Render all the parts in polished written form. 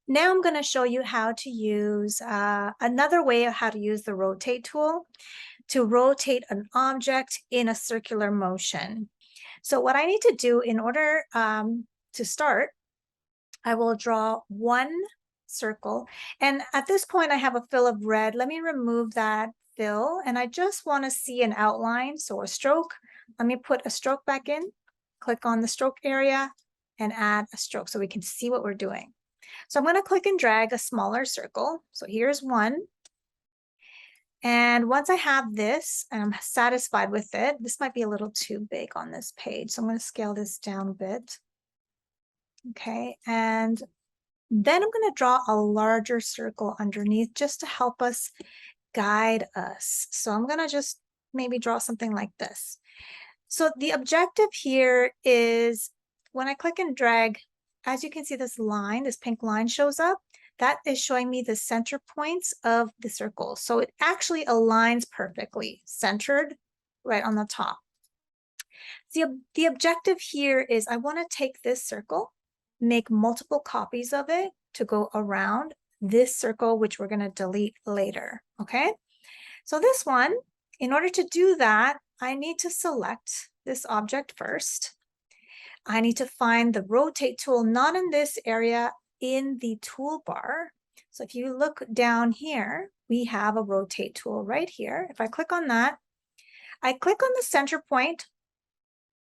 Now I'm going to show you how to use another way of how to use the rotate tool to rotate an object in a circular motion. So what I need to do in order to start, I will draw one circle. And at this point, I have a fill of red. Let me remove that fill. And I just want to see an outline. So a stroke. Let me put a stroke back in. Click on the stroke area and add a stroke so we can see what we're doing. So I'm going to click and drag a smaller circle. So here's one. And once I have this and I'm satisfied with it, this might be a little too big on this page. So I'm going to scale this down a bit. Okay. And then I'm going to draw a larger circle underneath just to help us guide us. So I'm going to just maybe draw something like this. So the objective here is when I click and drag, as you can see, this line, this pink line shows up. That is showing me the center points of the circle. So it actually aligns perfectly, centered right on the top. The objective here is I want to take this circle, make multiple copies of it to go around this circle, which we're going to delete later. Okay. So this one, in order to do that, I need to select this object first. I need to find the rotate tool, not in this area, in the toolbar. So if you look down here, we have a rotate tool right here. If I click on that, I click on the center point.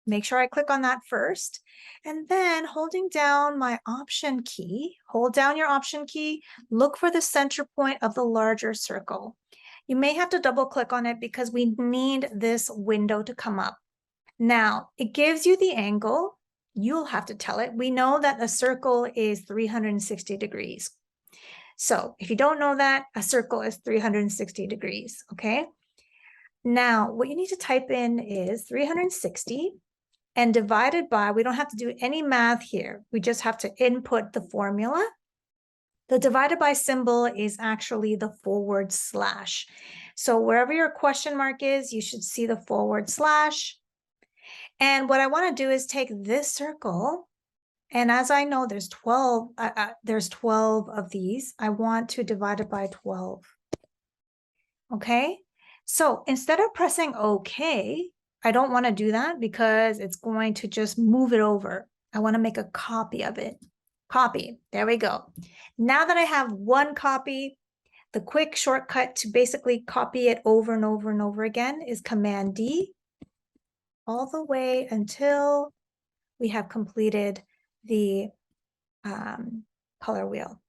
Make sure I click on that first. And then holding down my option key, hold down your option key, look for the center point of the larger circle. You may have to double click on it because we need this window to come up. Now, it gives you the angle. You'll have to tell it. We know that a circle is 360 degrees. So if you don't know that, a circle is 360 degrees, okay? Now, what you need to type in is 360 and divided by, we don't have to do any math here. We just have to input the formula. The divided by symbol is actually the forward slash. So wherever your question mark is, you should see the forward slash. And what I want to do is take this circle, and as I know there's 12 of these, I want to divide it by 12. Okay, so instead of pressing OK, I don't want to do that because it's going to just move it over. I want to make a copy of it. Copy, there we go. Now that I have one copy, the quick shortcut to basically copy it over and over and over again is Command D, all the way until we have completed the color wheel.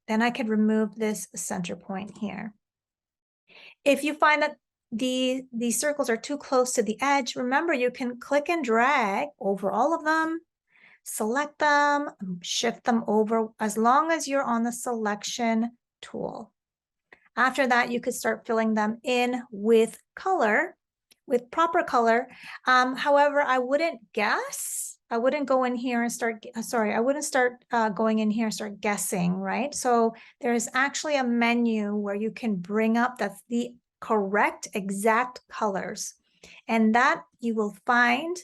Then I could remove this center point here. If you find that these circles are too close to the edge, remember you can click and drag over all of them, select them, shift them over, as long as you're on the selection tool. After that, you could start filling them in with color, with proper color. However, I wouldn't guess. I wouldn't go in here and start, I wouldn't start going in here and start guessing, right? So there is actually a menu where you can bring up that's the correct exact colors. And that you will find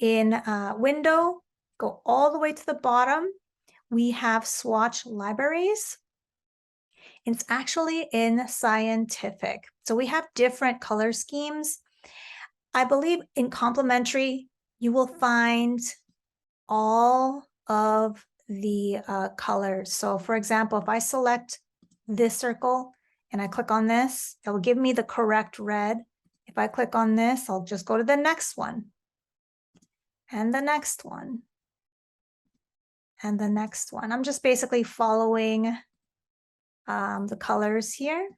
in Window, go all the way to the bottom. We have swatch libraries. It's actually in Scientific. So we have different color schemes. I believe in complementary, you will find all of the colors. So for example, if I select this circle and I click on this, it will give me the correct red. If I click on this, I'll just go to the next one and the next one and the next one. I'm just basically following the colors here.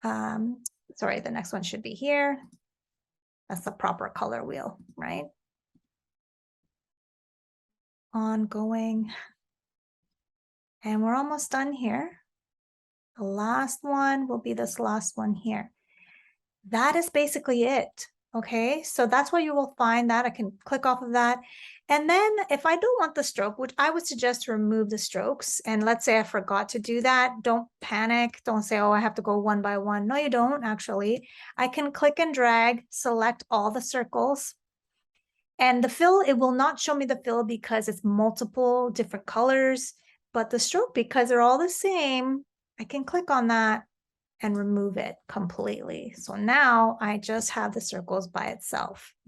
Sorry, the next one should be here. That's the proper color wheel, right? Ongoing. And we're almost done here. The last one will be this last one here. That is basically it. Okay, so that's where you will find that. I can click off of that. And then if I don't want the stroke, which I would suggest to remove the strokes, and let's say I forgot to do that, don't panic. Don't say, oh, I have to go one by one. No, you don't actually. I can click and drag, select all the circles. And the fill, it will not show me the fill because it's multiple different colors, but the stroke, because they're all the same, I can click on that and remove it completely. So now I just have the circles by itself.